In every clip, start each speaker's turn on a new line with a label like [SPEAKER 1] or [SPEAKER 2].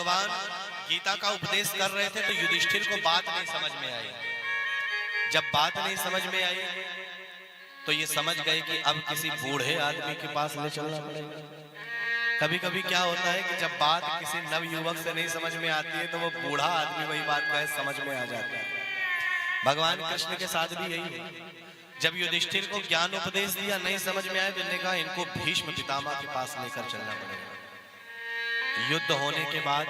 [SPEAKER 1] भगवान गीता का उपदेश कर रहे थे तो युधिष्ठिर को बात नहीं समझ में आई। जब बात नहीं समझ में आई तो ये समझ गए कि अब किसी बूढ़े आदमी के पास ले चलना पड़ेगा। कभी कभी क्या होता है कि जब बात किसी नव युवक से नहीं समझ में आती है तो वो बूढ़ा आदमी वही बात कहे समझ में आ जाता है। भगवान कृष्ण के साथ भी यही है। जब युधिष्ठिर को ज्ञान उपदेश दिया नहीं समझ में आया तो इन्होंने कहा इनको भीष्म पितामह के पास लेकर चलना पड़ेगा। युद्ध होने के बाद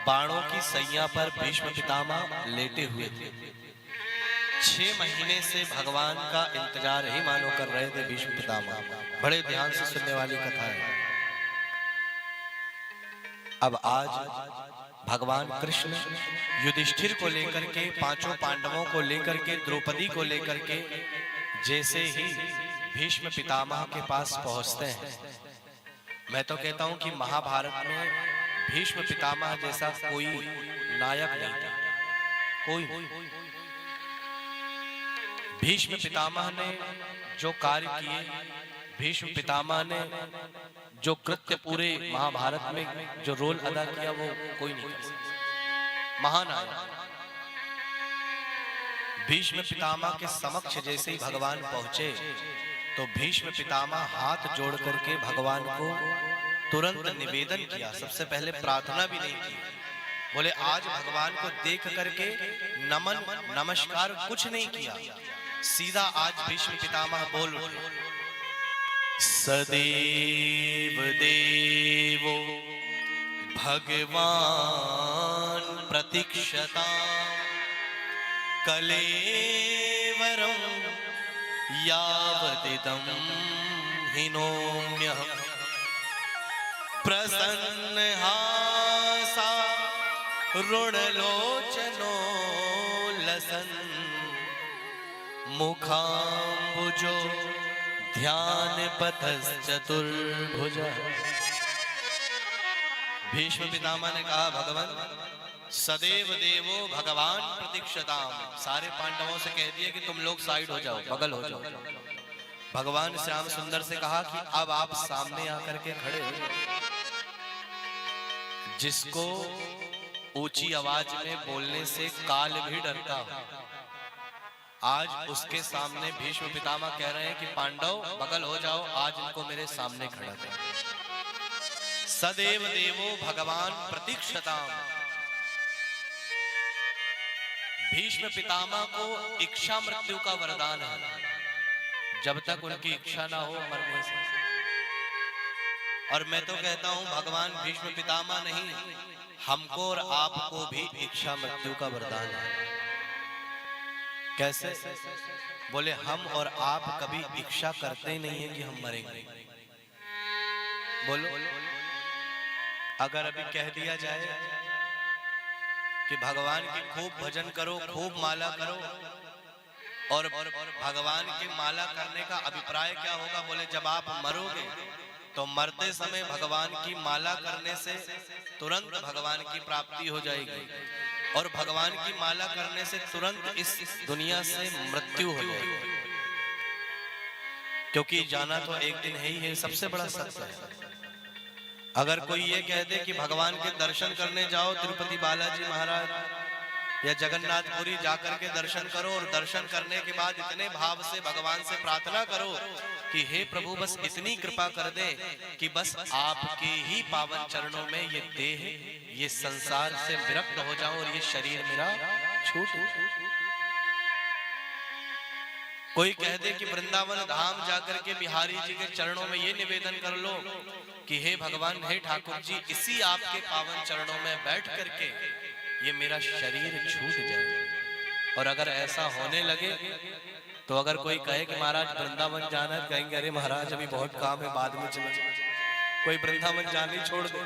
[SPEAKER 1] बाणों की सैया पर भीष्म पितामह लेटे हुए थे। 6 महीने से भगवान का इंतजार ही मानो कर रहे थे भीष्म पितामह। बड़े ध्यान से सुनने वाली कथा है। अब आज भगवान कृष्ण युधिष्ठिर को लेकर के, 5 पांडवों को लेकर के, द्रौपदी को लेकर के जैसे ही भीष्म पितामह के पास पहुंचते हैं, मैं तो कहता हूं कि महाभारत में भीष्म पितामह जैसा कोई नायक नहीं था। कोई भीष्म पितामह ने जो कार्य किए, भीष्म पितामह ने जो कृत्य पूरे महाभारत में जो रोल अदा किया वो कोई नहीं कर सकता। महान आया। भीष्म पितामह के समक्ष जैसे ही भगवान पहुंचे तो भीष्म पितामह हाथ जोड़ करके भगवान को तुरंत निवेदन किया। सबसे पहले प्रार्थना भी नहीं की। बोले आज भगवान को देख करके नमन नमस्कार कुछ नहीं किया, सीधा आज भीष्म पितामह बोल उठे, सदैव देवो भगवान प्रतीक्षता कलेवरं यावदिदं हिनोम्यहम् प्रसन्नहासा रुणलोचनो लसन् मुखाम्बुजो ध्यान पथश्चतुर्भुजः। भीष्म पितामह ने कहा भगवान सदैव देवो भगवान प्रतीक्षताम। सारे पांडवों से कह दिया कि तुम लोग साइड हो जाओ, बगल हो जाओ। भगवान श्याम सुंदर से कहा कि अब आप सामने आकर के खड़े हो। जिसको ऊंची आवाज में बोलने से काल भी डरता हो, आज उसके सामने भीष्म पितामह कह रहे हैं कि पांडव बगल हो जाओ, आज इनको मेरे सामने खड़ा कर। सदैव देवो भगवान प्रतीक्षताम। भीष्म पितामह को इच्छा मृत्यु का वरदान है। जब तक उनकी इच्छा ना हो मरने से। और मैं तो कहता हूं भगवान भीष्म पितामह नहीं, हमको और आपको भी इच्छा मृत्यु का वरदान है। कैसे? बोले हम और आप कभी इच्छा करते ही नहीं है कि हम मरेंगे। बोलो, अगर अभी कह दिया जाए कि भगवान की खूब भजन करो, खूब माला करो, और भगवान की माला करने का अभिप्राय क्या होगा? बोले जब आप मरोगे तो मरते समय भगवान की माला करने से तुरंत भगवान की प्राप्ति हो जाएगी, और भगवान की माला करने से तुरंत इस दुनिया से मृत्यु हो जाएगी। क्योंकि जाना तो एक दिन है ही है, सबसे बड़ा सत्य है। अगर कोई ये कह दे कि भगवान के दर्शन करने जाओ तिरुपति बालाजी महाराज या जगन्नाथपुरी जाकर के दर्शन करो, और दर्शन करने के बाद इतने भाव से भगवान से प्रार्थना करो कि हे प्रभु बस इतनी कृपा कर दे कि बस आपके ही पावन चरणों में ये देह, ये संसार से विरक्त हो जाऊं और ये शरीर मेरा छूट। कोई कह दे कि वृंदावन धाम जाकर के बिहारी जी के चरणों में ये निवेदन कर लो कि हे भगवान, हे ठाकुर जी, इसी आपके पावन चरणों में बैठ करके ये मेरा शरीर छूट जाए। और अगर ऐसा होने लगे तो अगर कोई कहे कि महाराज वृंदावन जाना है, कहेंगे अरे महाराज अभी बहुत काम है, बाद में चले। कोई वृंदावन जाने छोड़ दे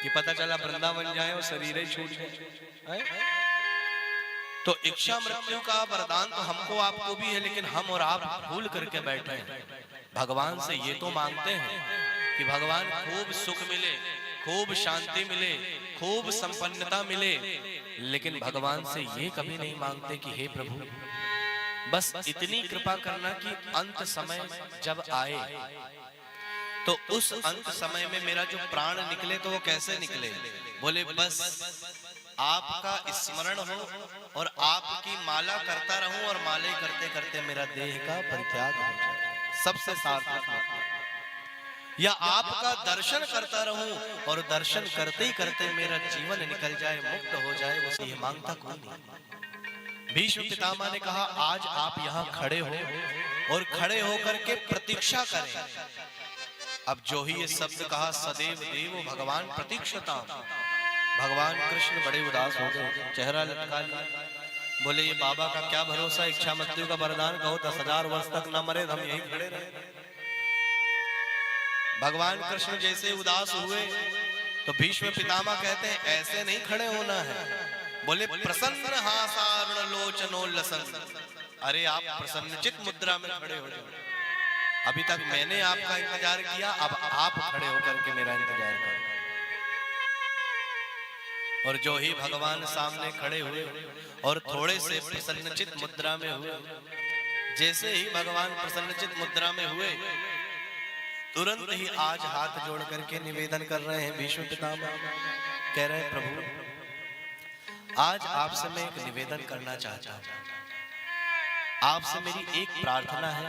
[SPEAKER 1] कि पता चला वृंदावन जाए और शरीर ही छूट जाए। तो इच्छा मृत्यु का वरदान तो हमको आपको भी है, लेकिन हम और आप भूल करके बैठे हैं। भगवान से ये तो मांगते हैं कि भगवान खूब सुख मिले, खूब शांति मिले, खूब संपन्नता मिले, लेकिन भगवान से ये कभी नहीं मांगते कि हे प्रभु बस इतनी कृपा करना कि अंत समय जब आए तो उस अंत समय में मेरा जो प्राण निकले तो वो कैसे निकले? बोले बस आपका स्मरण हो और आपकी माला करता रहूं और माले करते करते मेरा देह का परित्याग हो जाए, सबसे सार्थक मतलब। या आपका दर्शन करता रहूं और दर्शन करते ही करते मेरा जीवन निकल जाए, मुक्त हो जाए, उसे ये मांगता कौन नहीं। भीष्म पितामह ने कहा आज आप यहाँ खड़े हो और खड़े होकर के प्रतीक्षा करें। अब जो ही ये शब्द कहा सदैव देव भगवान प्रतीक्षता, भगवान कृष्ण बड़े उदास हो गए, चेहरा लटका लिया। बोले ये बाबा का क्या भरोसा, इच्छा मृत्यु का वरदान कहो 10,000 वर्ष तक न मरे, हम यहीं खड़े रहे। भगवान कृष्ण जैसे उदास हुए तो भीष्म पितामह कहते हैं ऐसे नहीं खड़े होना है। बोले प्रसन्न हासारुण लोचनोल्लसन्, अरे आप प्रसन्नचित मुद्रा में खड़े हो जाओ। अभी तक मैंने आपका इंतजार किया, अब आप खड़े होकर के मेरा इंतजार करें। और जो ही भगवान सामने खड़े हुए और थोड़े से प्रसन्नचित मुद्रा में हुए, जैसे ही भगवान प्रसन्नचित मुद्रा में हुए तुरंत ही आज हाथ जोड़ करके निवेदन कर रहे हैं भीष्म पितामह, कह रहे हैं प्रभु आज आपसे मैं एक निवेदन करना चाहता हूं, आपसे मेरी एक प्रार्थना है,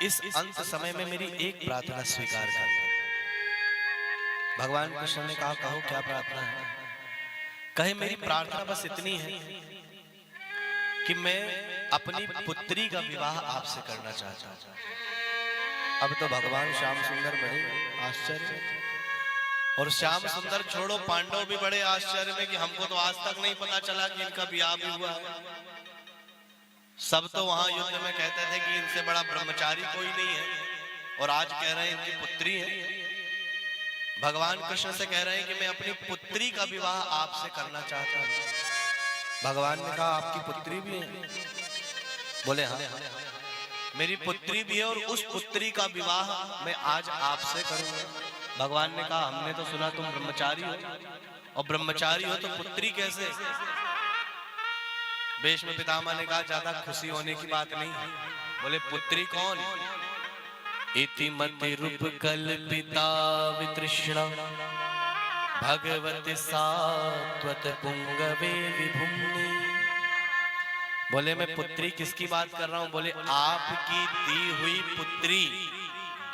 [SPEAKER 1] इस अंत समय में मेरी एक प्रार्थना स्वीकार कर। भगवान कृष्ण ने कहा कहो क्या प्रार्थना है? कहे मेरी प्रार्थना बस इतनी है कि मैं अपनी पुत्री का विवाह आपसे करना चाहता हूं। अब तो भगवान श्याम सुंदर बड़े आश्चर्य, और श्याम सुंदर छोड़ो पांडव भी बड़े आश्चर्य में कि हमको तो आज तक नहीं पता चला कि इनका ब्याह भी हुआ है। सब तो वहां युद्ध में कहते थे कि इनसे बड़ा ब्रह्मचारी कोई नहीं है, और आज कह रहे हैं इनकी पुत्री है। भगवान कृष्ण से कह रहे हैं कि मैं अपनी पुत्री का विवाह आपसे करना चाहता हूं। भगवान ने कहा आपकी पुत्री भी है? बोले हाँ मेरी पुत्री भी है, और उस पुत्री का विवाह मैं आज आपसे करूंगा। भगवान ने कहा हमने तो सुना तुम ब्रह्मचारी हो, और ब्रह्मचारी हो तो पुत्री कैसे? भीष्म पितामह ने कहा ज्यादा खुशी होने की बात नहीं। बोले पुत्री कौन? इति मति रूप कल्पिता वितृष्णा भगवती सात्वत पुंगवे विभुम्नि। बोले मैं पुत्री किसकी बात कर रहा हूं? बोले आपकी दी हुई पुत्री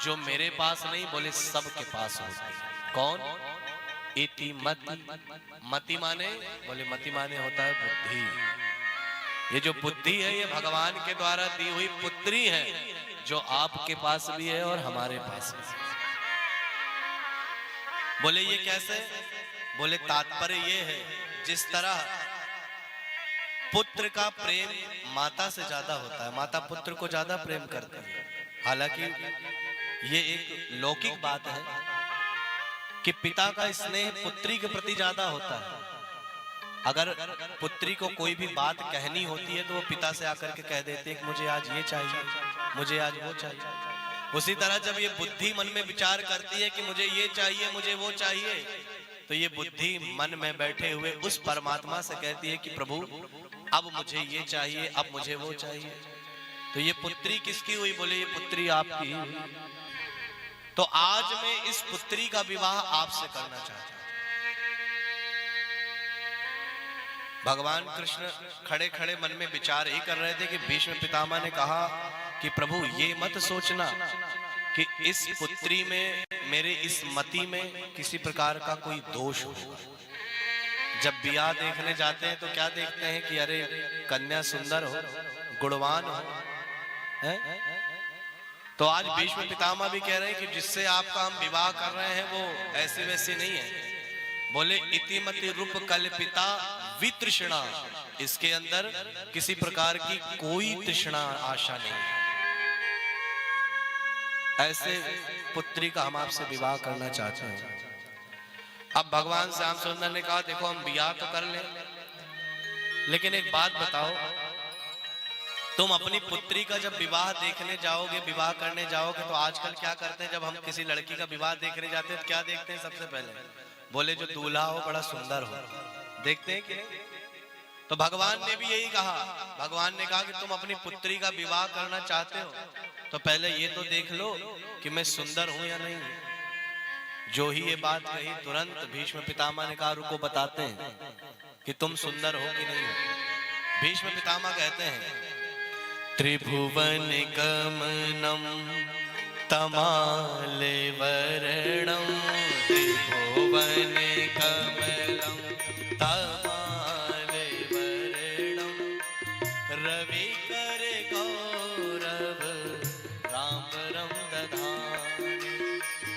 [SPEAKER 1] जो मेरे पास नहीं, बोले सबके पास होती। कौन? इति मति, मति माने? बोले मति माने होता है बुद्धि। ये जो बुद्धि है ये भगवान के द्वारा दी हुई पुत्री है, जो आपके पास भी है और हमारे पास भी। बोले ये कैसे? बोले तात्पर्य ये है जिस तरह पुत्र का प्रेम माता से ज्यादा होता है, माता पुत्र को ज्यादा प्रेम करती है। हालांकि ये एक लौकिक बात है कि पिता का स्नेह पुत्री के प्रति ज्यादा होता है। अगर पुत्री को कोई भी बात कहनी होती है तो वो पिता से आकर के कह देते हैं कि मुझे आज ये चाहिए, मुझे आज वो चाहिए। उसी तरह जब ये बुद्धि मन में विचार करती है कि मुझे ये चाहिए, मुझे वो चाहिए, तो ये बुद्धि मन में बैठे हुए उस परमात्मा से कहती है कि प्रभु अब मुझे ये चाहिए, अब मुझे वो चाहिए। तो ये पुत्री किसकी हुई? बोले ये पुत्री आपकी। तो आज मैं इस पुत्री का विवाह आपसे करना चाहता हूं। भगवान कृष्ण खड़े खड़े मन में विचार ही कर रहे थे कि भीष्म पितामह ने कहा कि प्रभु ये मत सोचना कि इस पुत्री में, मेरे इस मति में किसी प्रकार का कोई दोष हो। जब ब्याह देखने जाते हैं तो क्या देखते हैं कि अरे कन्या सुंदर हो, गुणवान हो, है? तो आज भीष्म पितामह भी कह रहे हैं कि जिससे आपका हम विवाह कर रहे हैं वो ऐसी वैसी नहीं है। बोले इतिमति रूप कल्पिता वितृष्णा, इसके अंदर किसी प्रकार की कोई तृष्णा आशा नहीं है। ऐसे पुत्री का हम आपसे विवाह करना चाहते हैं। अब भगवान श्याम सुंदर ने कहा देखो हम विवाह तो कर ले, लेकिन एक बात बताओ, तुम अपनी पुत्री का जब विवाह देखने जाओगे, विवाह करने जाओगे, तो आजकल क्या करते हैं जब हम किसी लड़की का विवाह देखने जाते हैं तो क्या देखते हैं? सबसे पहले बोले जो दूल्हा हो बड़ा सुंदर हो, देखते हैं कि? तो भगवान ने भी यही कहा। भगवान ने कहा कि तुम अपनी पुत्री का विवाह करना चाहते हो तो पहले ये तो देख लो कि मैं सुंदर हूं या नहीं। जो ही ये बात कही तुरंत भीष्म पितामह ने कहा रुको बताते हैं कि तुम सुंदर हो कि नहीं हो। भीष्म पितामह कहते हैं त्रिभुवन गमनम तमाले वर्णम त्रिभुवन कमलम तमाले वर्णम रवि कर गौरव रामबरम दधाने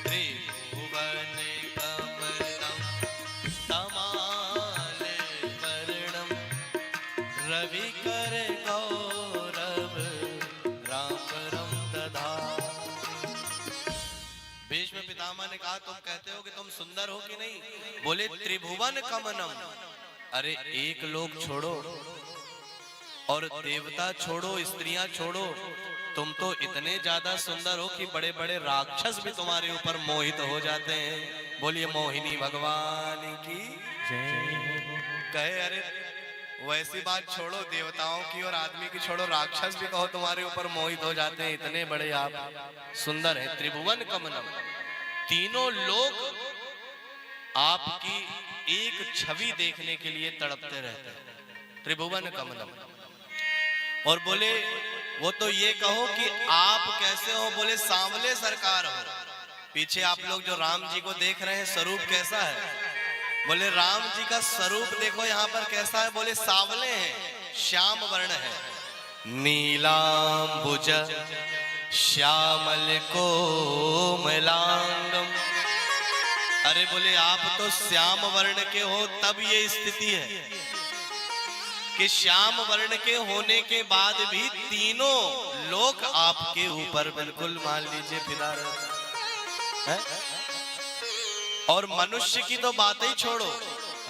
[SPEAKER 1] त्रिभुवन कमलम तमाले वर्णम रवि कर गौरव रामबरम दधाने। भीष्म पितामह ने कहा तुम कहते हो कि तुम सुंदर हो कि नहीं? बोले त्रिभुवन कमनम। अरे एक लोग छोड़ो और देवता छोड़ो, स्त्रियां छोड़ो, तुम तो इतने ज्यादा सुंदर हो कि बड़े बड़े राक्षस भी तुम्हारे ऊपर मोहित हो जाते हैं। बोलिए मोहिनी भगवान की कहे अरे वैसी बात छोड़ो, देवताओं की और आदमी की छोड़ो, राक्षस भी कहो तुम्हारे ऊपर मोहित हो जाते हैं, इतने बड़े आप सुंदर हैं। त्रिभुवन कमनम, तीनों लोग आपकी एक छवि देखने के लिए तड़पते रहते हैं। त्रिभुवन कमनम। और बोले वो तो ये कहो कि आप कैसे हो? बोले सांवले सरकार हो। पीछे आप लोग जो राम जी को देख रहे हैं स्वरूप कैसा है? बोले राम जी का स्वरूप देखो यहाँ पर कैसा है? बोले सांवले हैं, श्याम वर्ण है। नीलांबुज श्यामल कोमलांगम। अरे बोले आप तो श्याम वर्ण के हो, तब ये स्थिति है कि श्याम वर्ण के होने के बाद भी तीनों लोग आपके ऊपर बिल्कुल मान लीजिए फिदा रहते हैं। और मनुष्य की तो बात ही छोड़ो,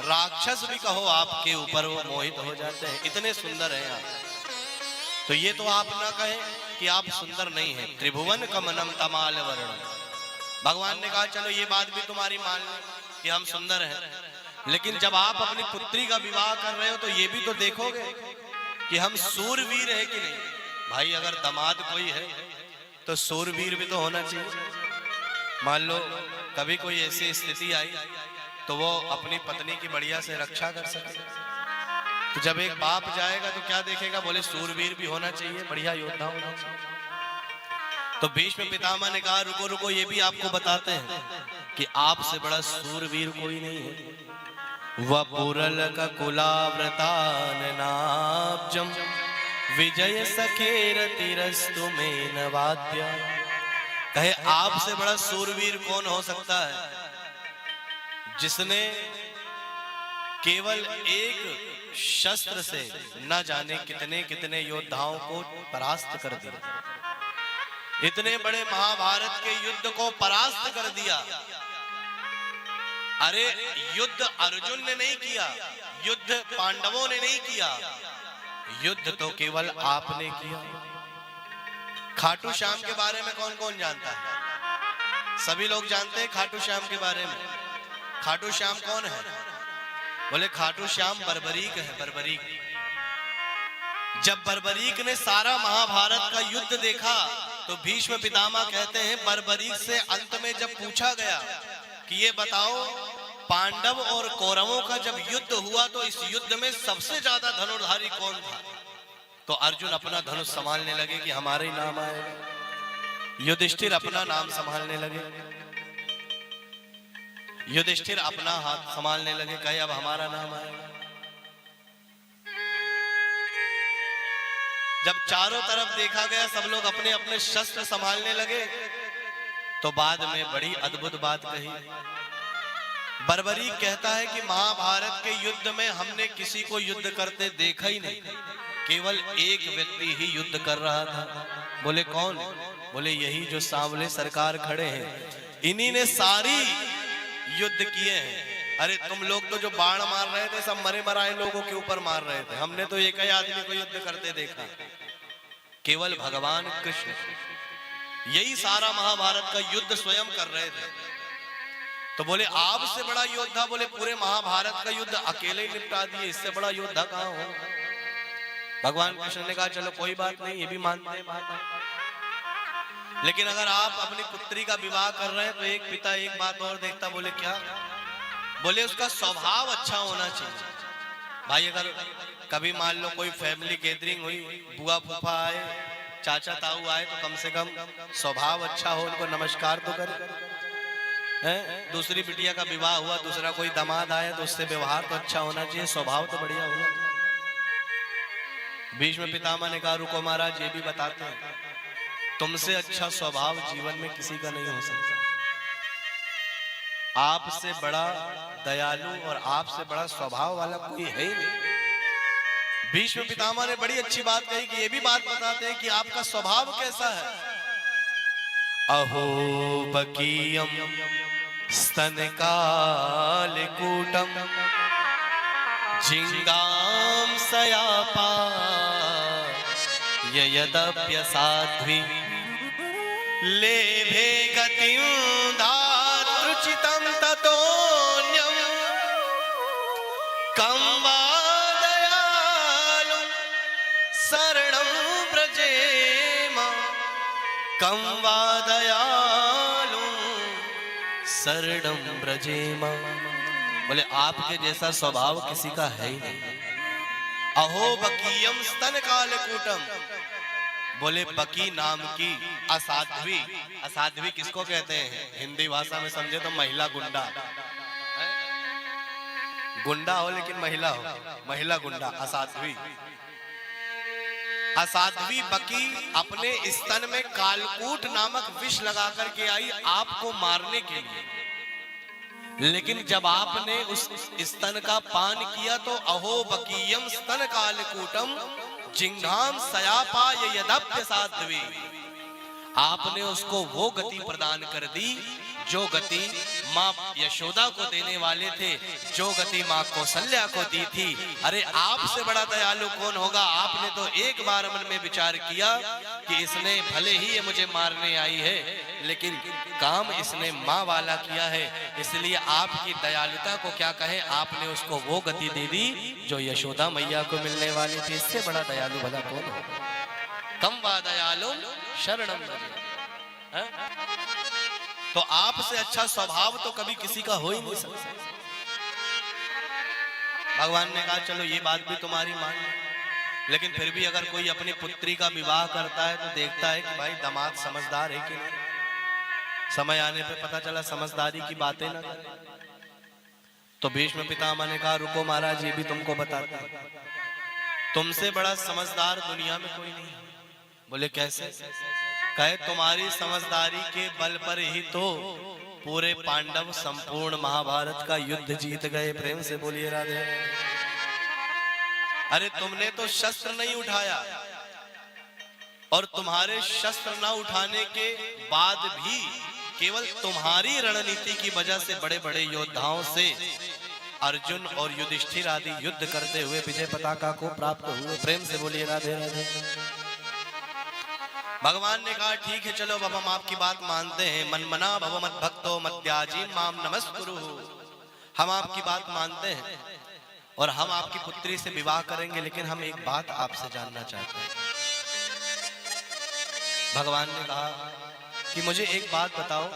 [SPEAKER 1] राक्षस भी कहो आपके ऊपर वो मोहित हो जाते हैं, इतने सुंदर हैं आप। तो ये तो आप ना कहें कि आप सुंदर नहीं हैं। त्रिभुवन कमनम तमाल वर्णम। भगवान ने कहा चलो ये बात भी तुम्हारी मान ली कि हम सुंदर हैं, लेकिन जब आप अपनी पुत्री का विवाह कर रहे हो तो ये भी तो देखोगे कि हम सूरवीर है कि नहीं। भाई अगर दामाद कोई है तो सूरवीर भी तो होना चाहिए। मान लो कभी कोई ऐसी स्थिति आई तो वो अपनी पत्नी की बढ़िया से रक्षा कर सके। तो जब एक बाप जाएगा तो क्या देखेगा? बोले सूरवीर भी होना चाहिए, बढ़िया योद्धा होना चाहिए। तो भीष्म पितामह ने कहा रुको रुको, ये भी आपको बताते हैं कि आपसे बड़ा सूरवीर कोई नहीं है। वपुरल का कुलाव्रतान नाब्जम विजय सखेर तिरस्तु में नवाद्या। कहे आपसे बड़ा सूरवीर कौन हो सकता है जिसने केवल एक शस्त्र से न जाने कितने कितने योद्धाओं को परास्त कर दिया। इतने बड़े महाभारत के युद्ध को परास्त कर दिया। अरे युद्ध अर्जुन ने नहीं किया, युद्ध पांडवों ने नहीं किया, युद्ध तो केवल आपने किया। खाटू श्याम के बारे में कौन कौन जानता है? सभी लोग जानते हैं खाटू श्याम के बारे में। खाटू श्याम कौन है? बोले खाटू श्याम बर्बरीक है, बर्बरीक। जब बर्बरीक ने सारा महाभारत का युद्ध देखा तो भीष्म पितामह कहते हैं बर्बरीक से अंत में जब पूछा गया कि ये बताओ पांडव और कौरवों का जब युद्ध हुआ तो इस युद्ध में सबसे ज्यादा धनुर्धारी कौन था? तो अर्जुन अपना धनुष संभालने लगे कि हमारे ही नाम आएगा। युधिष्ठिर अपना नाम संभालने लगे, युधिष्ठिर अपना हाथ संभालने लगे, कहे अब हमारा नाम आएगा। जब चारों तरफ देखा गया सब लोग अपने अपने शस्त्र संभालने लगे तो बाद में बड़ी अद्भुत बात कही। बर्बरीक कहता है कि महाभारत के युद्ध में हमने किसी को युद्ध करते देखा ही नहीं, केवल एक व्यक्ति ही युद्ध कर रहा था। बोले कौन? बोले यही जो सांवले सरकार खड़े हैं, इन्हीं ने सारी युद्ध किए हैं। अरे तुम लोग तो जो बाण मार रहे थे सब मरे मराए लोगों के ऊपर मार रहे थे, हमने तो एक ही आदमी को युद्ध करते देखा। केवल भगवान कृष्ण यही सारा महाभारत का युद्ध स्वयं कर रहे थे। तो बोले आपसे बड़ा योद्धा? बोले पूरे महाभारत का युद्ध अकेले ही निपटा दिए, इससे बड़ा योद्धा कहाँ हो? भगवान कृष्ण ने कहा चलो कोई बात नहीं, ये भी मानते हैं। लेकिन अगर आप अपनी पुत्री का विवाह कर रहे हैं तो एक पिता एक बात और देखता, बोले क्या? बोले उसका स्वभाव अच्छा होना चाहिए। भाई अगर कभी मान लो कोई फैमिली गैदरिंग हुई, बुआ फूफा आए, चाचा ताऊ आए, तो कम से कम स्वभाव अच्छा हो, उनको नमस्कार तो करें। दूसरी बिटिया का विवाह हुआ, दूसरा कोई दामाद आया तो उससे व्यवहार तो अच्छा होना चाहिए, स्वभाव तो बढ़िया होना चाहिए। भीष्म पितामह ने कहा रुको महाराज, ये भी बताते हैं, तुमसे अच्छा स्वभाव जीवन में किसी का नहीं हो सकता। आपसे बड़ा दयालु और आपसे बड़ा स्वभाव वाला कोई है ही नहीं। भीष्म पितामह ने बड़ी अच्छी बात कही कि ये भी बात बताते हैं कि आपका स्वभाव कैसा है। अहो बकीयम स्तनकालकूटम जिंगाम सयापा यदप्यसाध्वी लेभे गतिं धातृचितं ततोऽन्यं कं वा दयालुं शरणं व्रजेम, कं वा दयालुं शरणं व्रजेम। बोले आपके जैसा स्वभाव किसी का है ही नहीं। अहो बकीयम स्तनकालकूटम, बोले बकी नाम की असाध्वी, असाध्वी किसको कहते हैं हिंदी भाषा में समझे तो महिला गुंडा, गुंडा हो लेकिन महिला हो, महिला गुंडा असाध्वी। असाध्वी बकी अपने स्तन में कालकूट नामक विष लगा करके आई आपको मारने के लिए, लेकिन जब आपने उस स्तन का पान किया तो अहो बकीयम स्तन कालकूटम जिंघाम सयापा यदप्यसाध्वी, आपने उसको वो गति प्रदान कर दी जो गति माँ यशोदा को देने वाले थे, जो गति माँ कौशल्या को दी थी। अरे आपसे बड़ा दयालु कौन होगा? आपने तो एक बार मन में विचार किया कि इसने भले ही ये मुझे मारने आई है, लेकिन काम इसने माँ वाला किया है, इसलिए आपकी दयालुता को क्या कहें, आपने उसको वो गति दे दी जो यशोदा मैया को मिलने वाली थी। इससे बड़ा दयालु भला कौन होगा? कम वा दयालु शरणम व्रजेम। तो आपसे अच्छा स्वभाव तो कभी किसी का हो ही नहीं सकता। भगवान ने कहा चलो ये बात भी तुम्हारी मान लो, लेकिन फिर भी अगर कोई अपनी पुत्री का विवाह करता है तो देखता है कि भाई दामाद समझदार है कि नहीं। समय आने पे पता चला समझदारी की बातें ना करे। तो भीष्म पितामह ने कहा रुको महाराज, ये भी तुमको बताते हैं, तुमसे बड़ा समझदार दुनिया में कोई नहीं। बोले कैसे? कहे तुम्हारी समझदारी के बल पर ही तो पूरे पांडव संपूर्ण महाभारत का युद्ध जीत गए। प्रेम से बोलिए राधे। अरे तुमने तो शस्त्र नहीं उठाया, और तुम्हारे शस्त्र न उठाने के बाद भी केवल तुम्हारी रणनीति की वजह से बड़े बड़े योद्धाओं से अर्जुन और युधिष्ठिर आदि युद्ध करते हुए विजय पताका को प्राप्त हुए। प्रेम से बोलिए राधे राधे। भगवान ने कहा ठीक है चलो अब हम आपकी बात मानते हैं। मनमना भव मत भक्तो मद्याजी माम नमस्कुरु। हम आपकी बात मानते हैं और हम आपकी पुत्री से विवाह करेंगे, लेकिन हम एक बात आपसे जानना चाहते हैं। भगवान ने कहा कि मुझे एक बात बताओ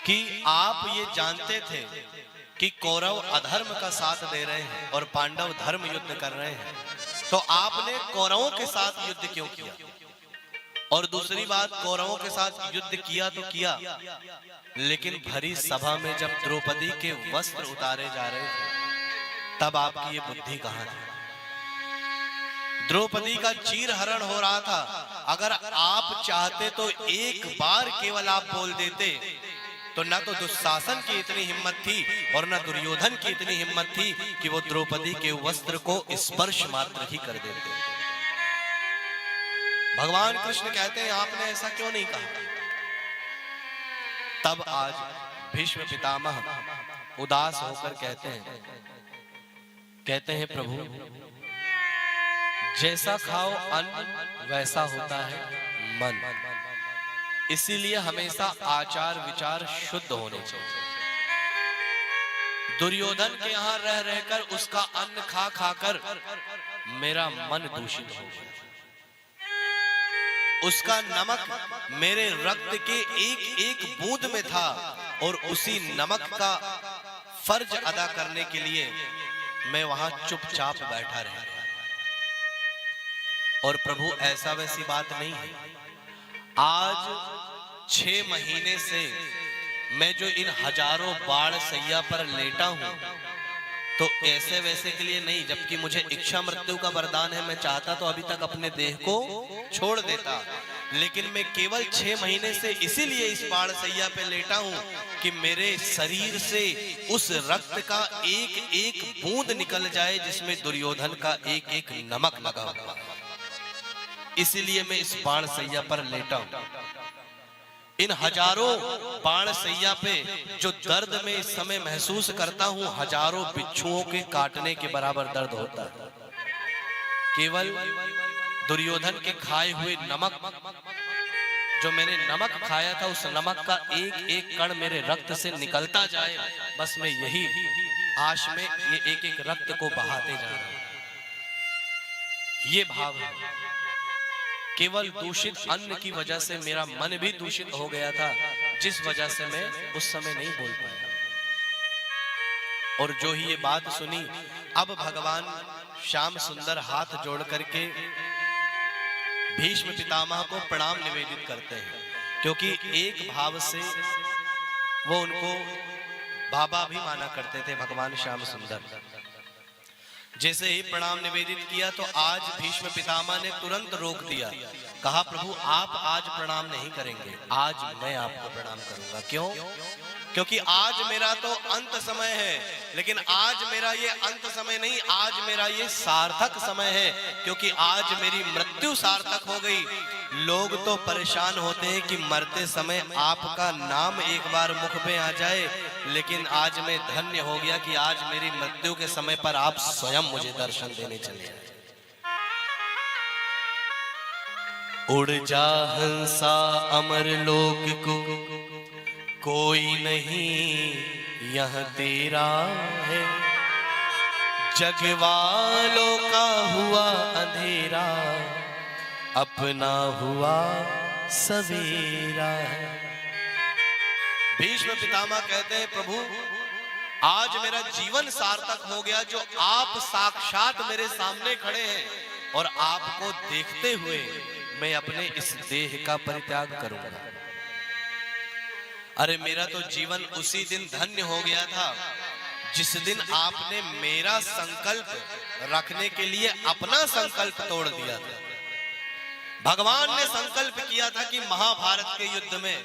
[SPEAKER 1] कि आप ये जानते थे कि कौरव अधर्म का साथ दे रहे हैं और पांडव धर्म युद्ध कर रहे हैं, तो आपने कौरवों के साथ युद्ध क्यों किया? और दूसरी बात, कौरवों के साथ युद्ध किया तो किया, लेकिन भरी सभा में जब द्रौपदी के वस्त्र उतारे जा रहे थे तब आपकी ये बुद्धि कहां थी? द्रौपदी का चीर हरण हो रहा था। अगर आप चाहते तो एक बार केवल आप बोल देते तो न तो दुशासन की इतनी हिम्मत थी और न दुर्योधन की इतनी हिम्मत थी कि वो द्रौपदी के वस्त्र को स्पर्श मात्र ही कर देते। भगवान कृष्ण कहते हैं आपने ऐसा क्यों नहीं कहा? तब आज भीष्म पितामह उदास होकर कहते हैं प्रभु, जैसा खाओ अन्न वैसा होता है मन, इसीलिए हमेशा आचार विचार शुद्ध होने चाहिए। दुर्योधन के यहां रह रहकर उसका अन्न खा खाकर मेरा मन दूषित हो गया। उसका नमक मेरे रक्त के एक एक बूंद में था और उसी नमक का फर्ज अदा करने के लिए मैं वहां चुपचाप बैठा रहा। और प्रभु ऐसा वैसी बात नहीं है। आज 6 महीने से मैं जो इन हजारों बाढ़ सैया पर लेटा हूं, तो ऐसे वैसे के लिए नहीं, जबकि मुझे इच्छा मृत्यु का वरदान है। मैं चाहता तो अभी तक अपने देह को छोड़ देता, लेकिन मैं केवल 6 महीने से इसीलिए इस बाढ़ सैया पे लेटा हूं कि मेरे शरीर से उस रक्त का एक एक बूंद निकल जाए जिसमें दुर्योधन का एक एक नमक लगा हुआ। इसीलिए मैं इस बाण सैया पर लेटा हूं। इन हजारों बाण सैया पे जो दर्द में इस समय महसूस करता हूं, हजारों बिच्छुओं के काटने के बराबर दर्द होता है। केवल दुर्योधन के खाए हुए नमक, जो मैंने नमक खाया था, उस नमक का एक एक कण मेरे रक्त से निकलता जाए, बस मैं यही आश में ये एक एक रक्त को बहाते जा रहा हूं। ये भाव है। केवल दूषित अन्न की वजह से मेरा मन भी दूषित हो गया था, जिस वजह से मैं उस समय नहीं बोल पाया। और जो ही ये बात सुनी, अब भगवान श्याम सुंदर हाथ जोड़ करके भीष्म पितामह को प्रणाम निवेदित करते हैं, क्योंकि एक भाव से वो उनको बाबा भी माना करते थे भगवान श्याम सुंदर। जैसे ही प्रणाम निवेदित किया तो आज भीष्म पितामह ने तुरंत रोक दिया, कहा प्रभु आप आज प्रणाम नहीं करेंगे, आज मैं आपको प्रणाम करूंगा। क्यों? क्योंकि आज मेरा तो अंत समय है, लेकिन आज मेरा ये अंत समय नहीं, आज मेरा ये सार्थक समय है, क्योंकि आज मेरी मृत्यु सार्थक हो गई। लोग तो परेशान होते हैं कि मरते समय आपका नाम एक बार मुख पे आ जाए, लेकिन आज मैं धन्य हो गया कि आज मेरी मृत्यु के समय पर आप स्वयं मुझे दर्शन देने चले आए। उड़ जा हंसा अमर लोक को, कोई नहीं यह तेरा है, जग वालों का हुआ अंधेरा, अपना हुआ सवेरा है। भीष्म पितामह कहते हैं प्रभु आज मेरा जीवन सार्थक हो गया, जो आप साक्षात मेरे सामने खड़े हैं और आपको देखते हुए मैं अपने इस देह का परित्याग करूंगा। अरे मेरा तो जीवन उसी दिन धन्य हो गया था जिस दिन आपने मेरा संकल्प रखने के लिए अपना संकल्प तोड़ दिया था। भगवान ने संकल्प किया था कि महाभारत के युद्ध में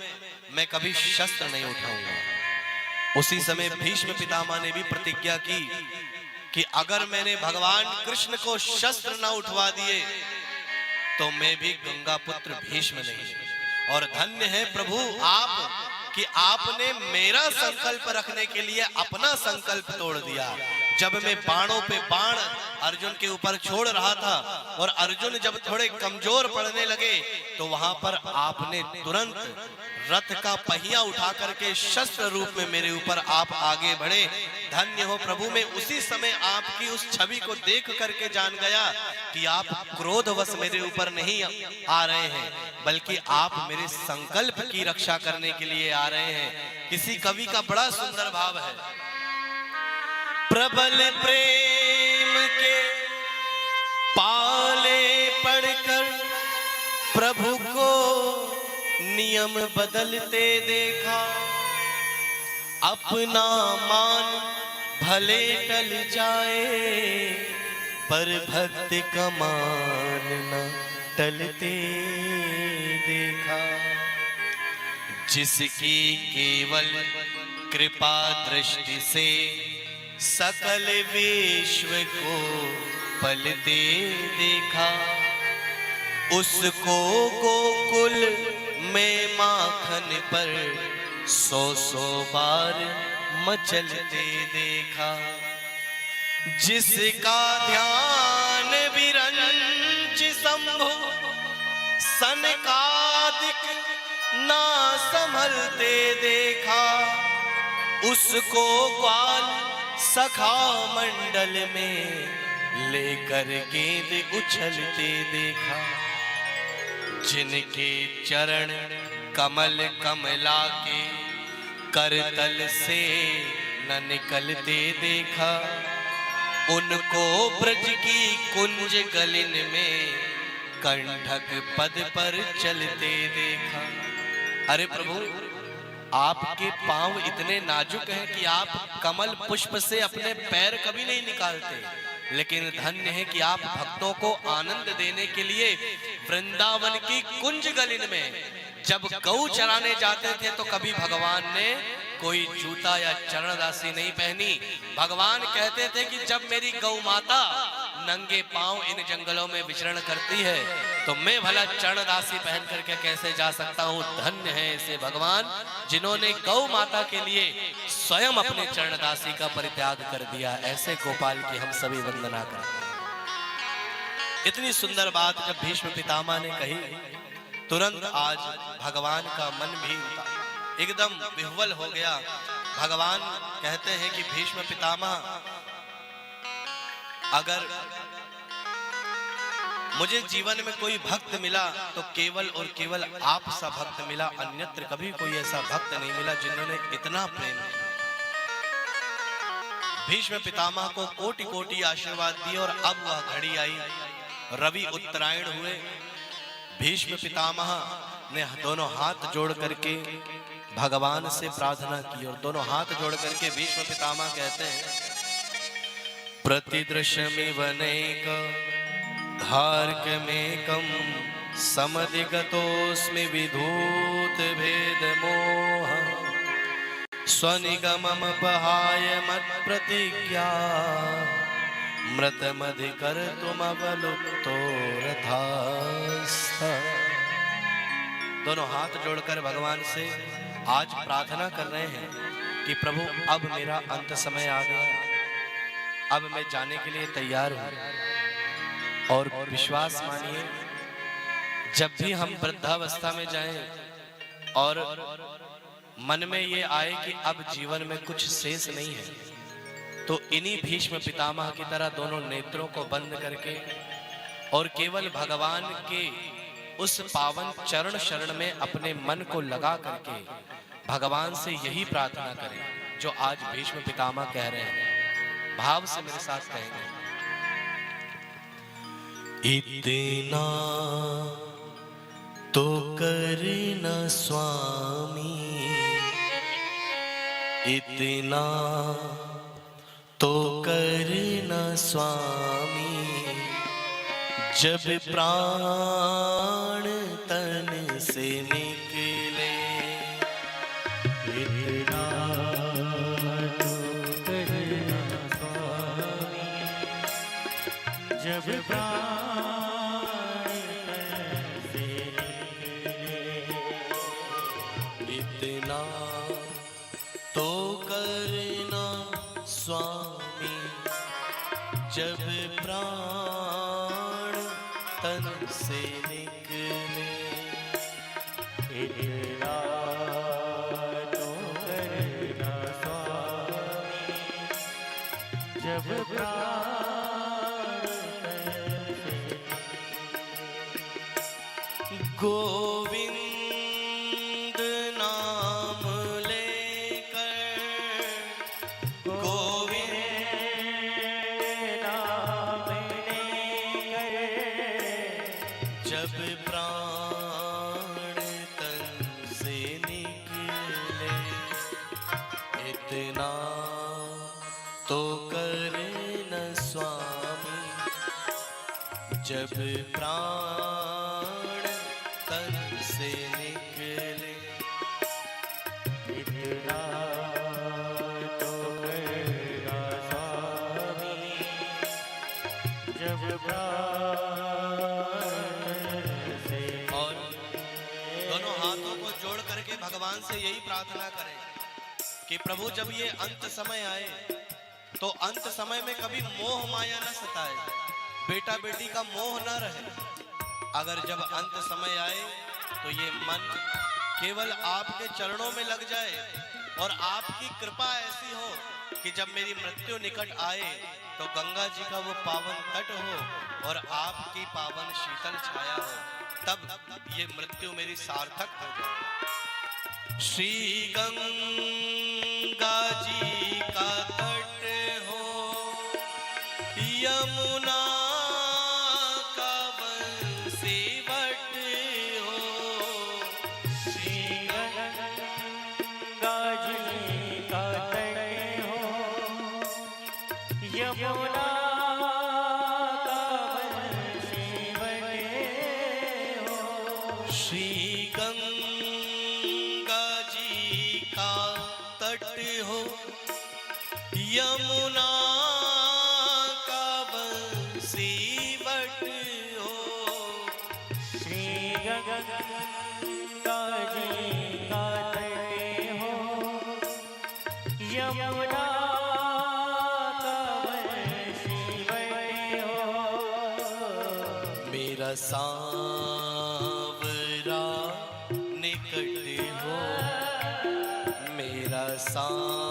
[SPEAKER 1] मैं कभी शस्त्र नहीं उठाऊंगा। उसी समय भीष्म पितामह ने भी प्रतिज्ञा की कि अगर मैंने भगवान कृष्ण को शस्त्र न उठवा दिए तो मैं भी गंगा पुत्र भीष्म नहीं। और धन्य है प्रभु आप कि आपने मेरा संकल्प रखने के लिए अपना संकल्प तोड़ दिया। जब मैं बाणों पे बाण अर्जुन के ऊपर छोड़ रहा था और अर्जुन जब थोड़े कमजोर पड़ने लगे, तो वहां पर आपने तुरंत रथ का पहिया उठा करके शस्त्र रूप में मेरे ऊपर आप आगे बढ़े। धन्य हो प्रभु, मैं उसी समय आपकी उस छवि को देख करके जान गया कि आप क्रोधवश मेरे ऊपर नहीं आ रहे हैं, बल्कि आप मेरे संकल्प की रक्षा करने के लिए आ रहे हैं। किसी कवि का बड़ा सुंदर भाव है, प्रबल प्रेम के पाले पड़कर प्रभु को नियम बदलते देखा, अपना मान भले टल जाए पर भक्त का मान न टलते देखा। जिसकी केवल कृपा दृष्टि से सकल विश्व को पलते देखा, उसको गोकुल में माखन पर 100 बार मचलते देखा। जिसका ध्यान विरंच शंभु सनकादिक ना संभलते देखा, उसको ग्वाल सखा मंडल में लेकर गेंद उछलते देखा। जिनके चरण कमल कमला के करतल से न निकलते देखा, उनको ब्रज की कुंज गलिन में कंठक पद पर चलते देखा। अरे प्रभु, आपके पांव इतने नाजुक हैं कि आप कमल पुष्प से अपने पैर कभी नहीं निकालते, लेकिन धन्य है कि आप भक्तों को आनंद देने के लिए वृंदावन की कुंज गलिन में जब गौ चराने जाते थे तो कभी भगवान ने कोई जूता या चरणदासी नहीं पहनी। भगवान कहते थे कि जब मेरी गौ माता नंगे पांव इन जंगलों में विचरण करती है तो मैं भला चरणदासी पहन करके कैसे जा सकता हूँ। धन्य है ऐसे भगवान जिन्होंने गौ माता के लिए स्वयं अपने चरणदासी का परित्याग कर दिया। ऐसे गोपाल की हम सभी वंदना करते हैं। इतनी सुंदर बात जब भीष्म पितामह ने कही, तुरंत आज भगवान का मन भी एकदम विह्वल हो गया। भगवान कहते हैं कि भीष्म पितामह, अगर मुझे जीवन में कोई भक्त मिला तो केवल और केवल आप सा भक्त मिला, अन्यत्र कभी कोई ऐसा भक्त नहीं मिला जिन्होंने इतना प्रेम किया। भीष्म पितामह को कोटि कोटि आशीर्वाद दिए और अब वह घड़ी आई, रवि उत्तरायण हुए। भीष्म पितामह ने दोनों हाथ जोड़ करके भगवान से प्रार्थना की और दोनों हाथ जोड़ करके भीष्म पितामह कहते हैं, प्रतिदृशमिवनैक धार्कमेकं समधिगतोऽस्मि विधूत भेद मोह, स्वनिगममपहाय मत्प्रतिज्ञा मृतमधिकर्तुमवलुप्तो रथास्थ। दोनों हाथ जोड़कर भगवान से आज प्रार्थना कर रहे हैं कि प्रभु अब मेरा अंत समय आ गया, अब मैं जाने के लिए तैयार हूं। और विश्वास मानिए, जब भी हम वृद्धावस्था में जाएं और मन में ये आए कि अब जीवन में कुछ शेष नहीं है, तो इन्हीं भीष्म पितामह की तरह दोनों नेत्रों को बंद करके और केवल भगवान के उस पावन चरण शरण में अपने मन को लगा करके भगवान से यही प्रार्थना करें जो आज भीष्म पितामह कह रहे हैं। भाव से मेरे साथ कहेंगे, इतना तो करना स्वामी, इतना तो करना स्वामी, जब प्राण तन से निकले। इतना तो करना स्वामी, जब प्राण तन से निकले। इतना तो करना स्वामी, जब प्राण तन से निकले। इतना तो करना स्वामी, जब प्राण तन से निकले। गोविंद नाम लेकर, गोविंद नाम लेकर, जब प्राण तन से निकले। इतना तो करना स्वामी, जब प्राण तन से निकले। इतना तो करना स्वामी, जब और दोनों हाथों को जोड़ करके भगवान से यही प्रार्थना करें कि प्रभु जब ये अंत समय आए तो अंत समय में कभी मोह माया न सताए, बेटा बेटी का मोह न रहे। अगर जब अंत समय आए तो ये मन केवल आपके चरणों में लग जाए और आपकी कृपा ऐसी हो कि जब मेरी मृत्यु निकट आए तो गंगा जी का वो पावन तट हो और आपकी पावन शीतल छाया हो। तब ये मृत्यु मेरी सार्थक हो जाए। श्री गंगा जी का तट हो, यमुना का बंसीवट हो।
[SPEAKER 2] श्री गंगा जी का तट हो, यमुना का बंसीवट हो।
[SPEAKER 1] श्री गंगा जी का तट हो, यमुना का बंसीवट हो।
[SPEAKER 2] श्री गंगा जी का तट हो, यमुना का बंसीवट हो।
[SPEAKER 1] मेरा सांवरा निकट हो, मेरा सांवरा